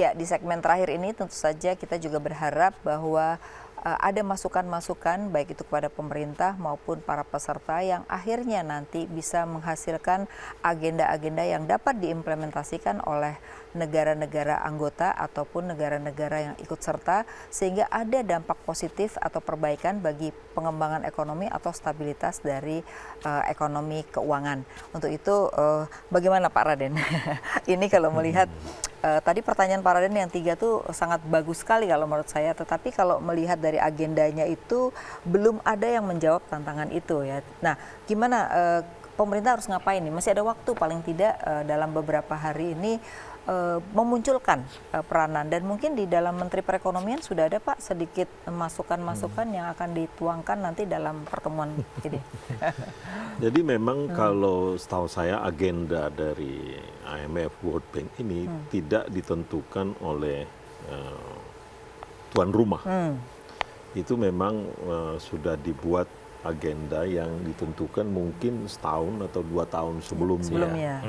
Ya, di segmen terakhir ini tentu saja kita juga berharap bahwa ada masukan-masukan baik itu kepada pemerintah maupun para peserta yang akhirnya nanti bisa menghasilkan agenda-agenda yang dapat diimplementasikan oleh negara-negara anggota ataupun negara-negara yang ikut serta sehingga ada dampak positif atau perbaikan bagi pengembangan ekonomi atau stabilitas dari ekonomi keuangan. Untuk itu bagaimana Pak Raden? Ini kalau melihat tadi pertanyaan Pak Raden yang 3 tuh sangat bagus sekali kalau menurut saya, tetapi kalau melihat dari agendanya itu belum ada yang menjawab tantangan itu ya. Nah, gimana pemerintah harus ngapain nih? Masih ada waktu paling tidak dalam beberapa hari ini memunculkan peranan dan mungkin di dalam Menteri Perekonomian sudah ada Pak sedikit masukan-masukan yang akan dituangkan nanti dalam pertemuan ini. Jadi memang kalau setahu saya agenda dari IMF World Bank ini tidak ditentukan oleh tuan rumah. Itu memang sudah dibuat agenda yang ditentukan mungkin setahun atau 2 tahun sebelumnya.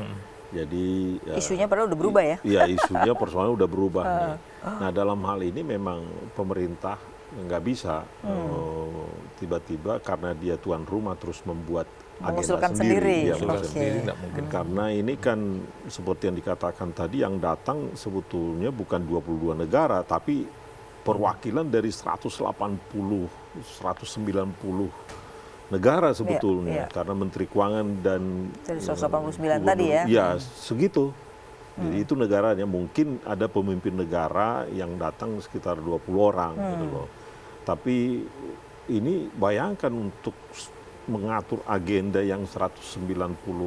Jadi isunya padahal udah berubah ya? Iya, isunya persoalan udah berubah nih. Nah, dalam hal ini memang pemerintah nggak bisa tiba-tiba karena dia tuan rumah terus membuat agenda sendiri. Nggak mungkin. Karena ini kan seperti yang dikatakan tadi, yang datang sebetulnya bukan 22 negara, tapi perwakilan dari 180, 190 negara sebetulnya, karena Menteri Keuangan dan dari 189 tadi ya. Ya, segitu. Jadi itu negaranya, mungkin ada pemimpin negara yang datang sekitar 20 orang gitu loh. Tapi ini bayangkan untuk mengatur agenda yang 190,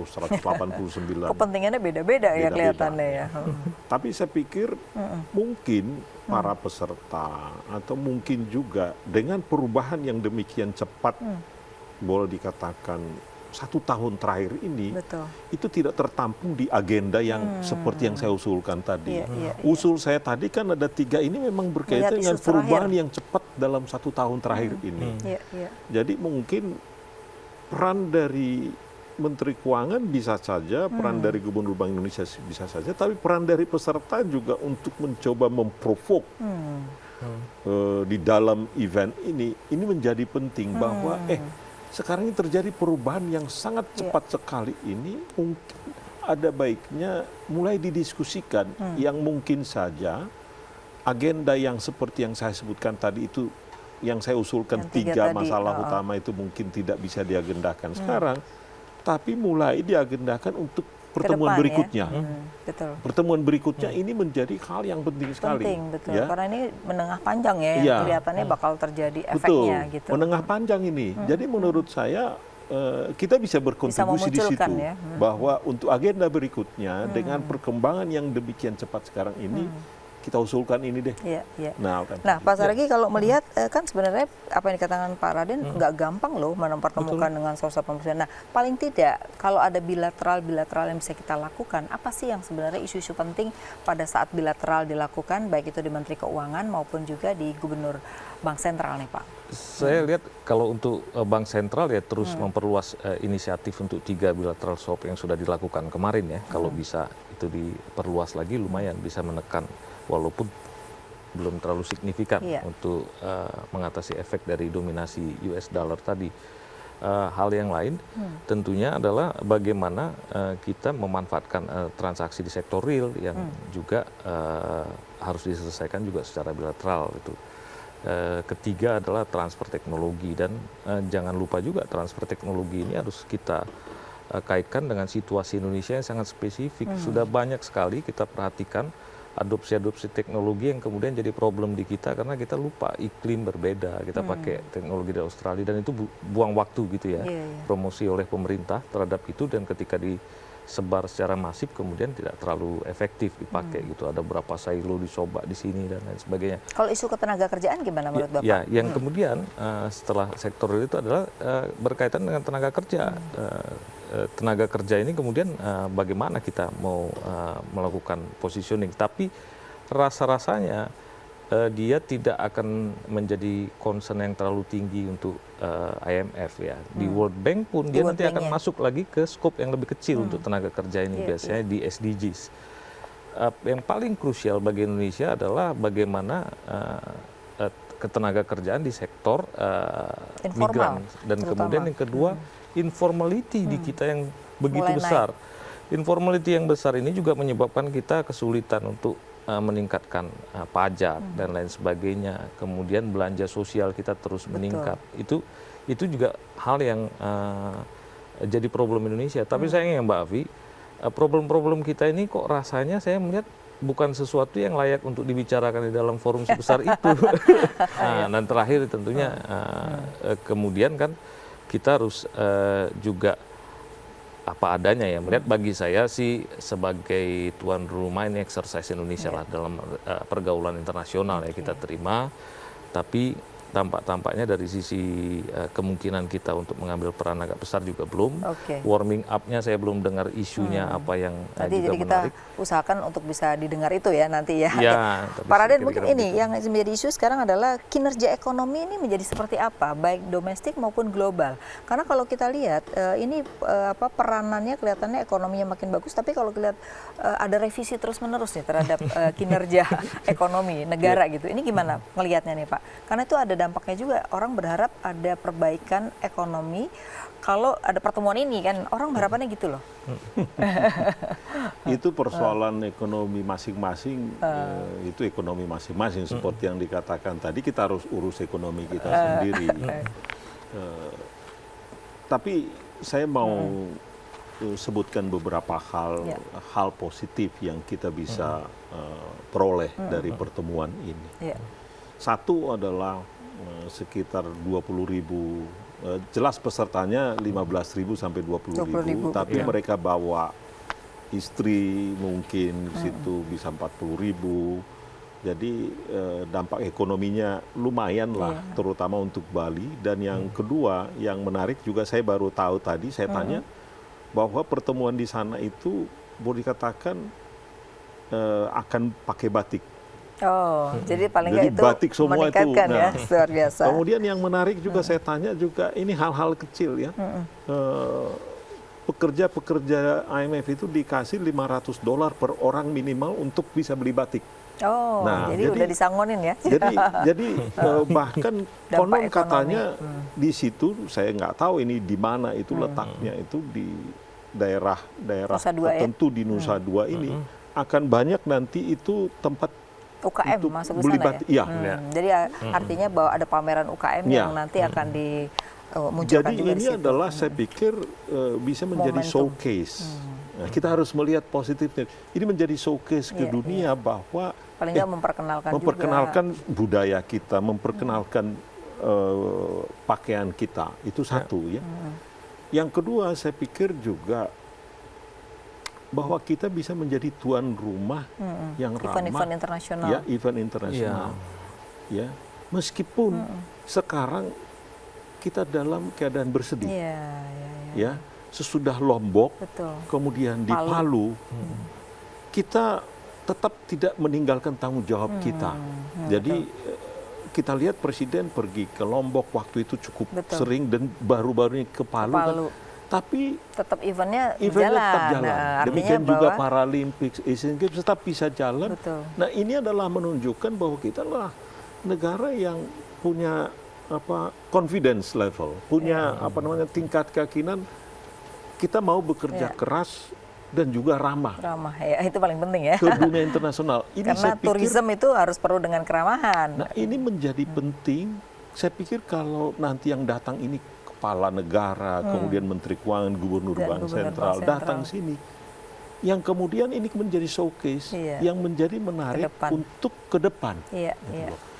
189. Kepentingannya beda-beda ya kelihatannya ya. Tapi saya pikir mungkin para peserta atau mungkin juga dengan perubahan yang demikian cepat, boleh dikatakan 1 tahun terakhir ini, itu tidak tertampung di agenda yang seperti yang saya usulkan tadi. Usul saya tadi kan ada 3 ini memang berkaitan dengan perubahan yang cepat dalam 1 tahun terakhir ini. Jadi mungkin peran dari Menteri Keuangan bisa saja, peran dari Gubernur Bank Indonesia bisa saja, tapi peran dari peserta juga untuk mencoba memprovok di dalam event ini menjadi penting bahwa sekarang ini terjadi perubahan yang sangat cepat sekali ini, mungkin ada baiknya mulai didiskusikan yang mungkin saja agenda yang seperti yang saya sebutkan tadi itu, yang saya usulkan yang 3 masalah utama itu mungkin tidak bisa diagendakan sekarang, tapi mulai diagendakan untuk pertemuan berikutnya. Pertemuan berikutnya ini menjadi hal yang penting sekali. Betul. Ya? Karena ini menengah panjang ya, yang kelihatannya bakal terjadi efeknya. Gitu. Menengah panjang ini. Jadi menurut saya kita bisa berkontribusi di situ. Ya? Bahwa untuk agenda berikutnya dengan perkembangan yang demikian cepat sekarang ini, kita usulkan ini deh. Nah, Pak Saragi kalau melihat kan sebenarnya apa yang dikatakan Pak Raden nggak gampang loh mempertemukan dengan sosok pemimpin. Nah, paling tidak kalau ada bilateral yang bisa kita lakukan, apa sih yang sebenarnya isu-isu penting pada saat bilateral dilakukan, baik itu di Menteri Keuangan maupun juga di Gubernur Bank Sentral nih Pak? Saya lihat kalau untuk Bank Sentral ya terus memperluas inisiatif untuk 3 bilateral swap yang sudah dilakukan kemarin ya. Kalau bisa itu diperluas lagi lumayan bisa menekan, walaupun belum terlalu signifikan untuk mengatasi efek dari dominasi US dollar tadi. Hal yang lain tentunya adalah bagaimana kita memanfaatkan transaksi di sektor real yang juga harus diselesaikan juga secara bilateral itu. Ketiga adalah transfer teknologi, dan jangan lupa juga transfer teknologi ini harus kita kaitkan dengan situasi Indonesia yang sangat spesifik. Sudah banyak sekali kita perhatikan adopsi teknologi yang kemudian jadi problem di kita karena kita lupa iklim berbeda, kita pakai teknologi dari Australia dan itu buang waktu gitu ya. Promosi oleh pemerintah terhadap itu, dan ketika disebar secara masif kemudian tidak terlalu efektif dipakai gitu. Ada beberapa silo dicoba di sini dan lain sebagainya. Kalau isu ketenaga kerjaan gimana menurut Bapak? Ya, yang kemudian setelah sektor real itu adalah berkaitan dengan tenaga kerja. Tenaga kerja ini kemudian bagaimana kita mau melakukan positioning, tapi rasa-rasanya dia tidak akan menjadi concern yang terlalu tinggi untuk IMF ya. Di World Bank pun dia nanti akan masuk lagi ke scope yang lebih kecil untuk tenaga kerja ini, biasanya di SDGs. yang paling krusial bagi Indonesia adalah bagaimana ketenaga kerjaan di sektor migran, dan terutama. kemudian yang kedua informality di kita yang begitu Mulai besar. Informality yang besar ini juga menyebabkan kita kesulitan untuk meningkatkan pajak dan lain sebagainya. Kemudian belanja sosial kita terus meningkat. Itu juga hal yang jadi problem Indonesia. Tapi sayangnya Mbak Afi, problem-problem kita ini kok rasanya saya melihat bukan sesuatu yang layak untuk dibicarakan di dalam forum sebesar itu. Dan terakhir tentunya kemudian kan kita harus juga apa adanya ya. Melihat bagi saya sih sebagai tuan rumah ini exercise Indonesia lah dalam pergaulan internasional ya kita terima. Tapi tampaknya dari sisi kemungkinan kita untuk mengambil peran agak besar juga belum. Warming up-nya saya belum dengar isunya apa yang nanti juga jadi kita menarik. usahakan untuk bisa didengar itu ya nanti ya. Tapi Pak Raden, kira-kira mungkin ini begitu. yang menjadi isu sekarang adalah kinerja ekonomi ini menjadi seperti apa, baik domestik maupun global. Karena kalau kita lihat ini peranannya kelihatannya ekonominya makin bagus, tapi kalau kita lihat ada revisi terus-menerus nih terhadap kinerja ekonomi negara gitu. Ini gimana ngelihatnya nih Pak? Karena itu ada dampaknya juga, orang berharap ada perbaikan ekonomi. Kalau ada pertemuan ini kan orang harapannya gitu loh. Itu persoalan ekonomi masing-masing, itu ekonomi masing-masing seperti yang dikatakan tadi, kita harus urus ekonomi kita sendiri. Tapi saya mau sebutkan beberapa hal positif yang kita bisa peroleh dari pertemuan ini. Satu adalah sekitar 20.000, jelas pesertanya 15.000 sampai 20.000, tapi mereka bawa istri mungkin di situ bisa 40.000. Jadi dampak ekonominya lumayan lah, terutama untuk Bali. Dan yang kedua, yang menarik juga saya baru tahu tadi, saya tanya bahwa pertemuan di sana itu boleh dikatakan akan pakai batik. Jadi paling nggak itu batik semua meningkatkan itu. ya, luar biasa. Kemudian yang menarik juga saya tanya juga, ini hal-hal kecil ya. Pekerja-pekerja IMF itu dikasih $500 per orang minimal untuk bisa beli batik. Jadi udah disangonin ya. Jadi bahkan konon katanya di situ, saya nggak tahu ini di mana itu letaknya, itu di daerah tertentu di Nusa Dua ini akan banyak nanti itu tempat UKM untuk masuk ke beli sana batik. ya? Jadi artinya bahwa ada pameran UKM yang nanti akan dimunculkan jadi juga ini di situ. adalah saya pikir bisa menjadi showcase. Nah, kita harus melihat positifnya. Ini menjadi showcase ke dunia bahwa paling nggak memperkenalkan juga budaya kita, memperkenalkan pakaian kita. Itu satu ya. Yang kedua saya pikir juga bahwa kita bisa menjadi tuan rumah yang ramah, event internasional. Ya, event internasional. Ya, meskipun sekarang kita dalam keadaan bersedih. Ya, sesudah Lombok, kemudian di Palu, kita tetap tidak meninggalkan tanggung jawab kita. Jadi kita lihat Presiden pergi ke Lombok waktu itu cukup sering, dan baru-baru ini ke Palu. Kan, tapi tetap eventnya tetap jalan. Demikian juga bahwa Paralympics, Asian Games tetap bisa jalan. Nah, ini adalah menunjukkan bahwa kita adalah negara yang punya confidence level, punya tingkat keyakinan kita mau bekerja keras dan juga ramah ya, itu paling penting ya ke dunia internasional. Ini karena tourism itu harus perlu dengan keramahan. Nah, ini menjadi penting. Saya pikir kalau nanti yang datang ini kepala negara, kemudian Menteri Keuangan, Gubernur Bank Sentral datang sini, yang kemudian ini menjadi showcase yang menjadi menarik untuk ke depan.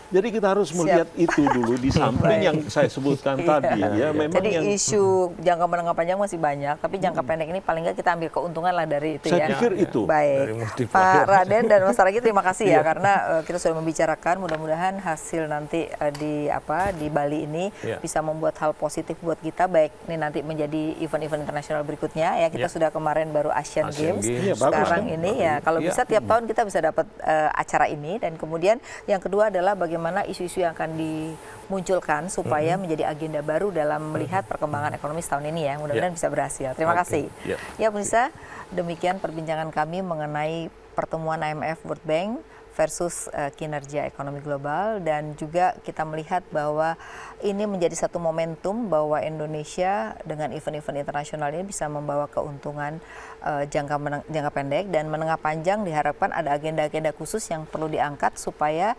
Jadi kita harus melihat itu dulu di samping yang saya sebutkan tadi. Ya, memang jadi isu jangka menengah panjang masih banyak, tapi jangka pendek ini paling nggak kita ambil keuntungan lah dari itu. Saya pikir itu. Baik, Pak Raden dan Mas Ragi, terima kasih ya karena kita sudah membicarakan. Mudah-mudahan hasil nanti di Bali ini bisa membuat hal positif buat kita, baik ini nanti menjadi event-event internasional berikutnya ya. Kita sudah kemarin baru Asian Games. Sekarang ini ya kalau bisa tiap tahun kita bisa dapat acara ini. Dan kemudian yang kedua adalah bagaimana bagaimana isu-isu yang akan dimunculkan supaya menjadi agenda baru dalam melihat perkembangan ekonomi tahun ini ya. Mudah-mudahan bisa berhasil. Terima kasih. Ya pemirsa, demikian perbincangan kami mengenai pertemuan IMF World Bank versus kinerja ekonomi global, dan juga kita melihat bahwa ini menjadi satu momentum bahwa Indonesia dengan event-event internasional ini bisa membawa keuntungan jangka pendek dan menengah panjang. Diharapkan ada agenda-agenda khusus yang perlu diangkat supaya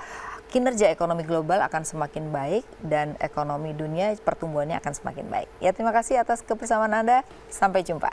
kinerja ekonomi global akan semakin baik dan ekonomi dunia pertumbuhannya akan semakin baik. Ya, terima kasih atas kebersamaan Anda. Sampai jumpa.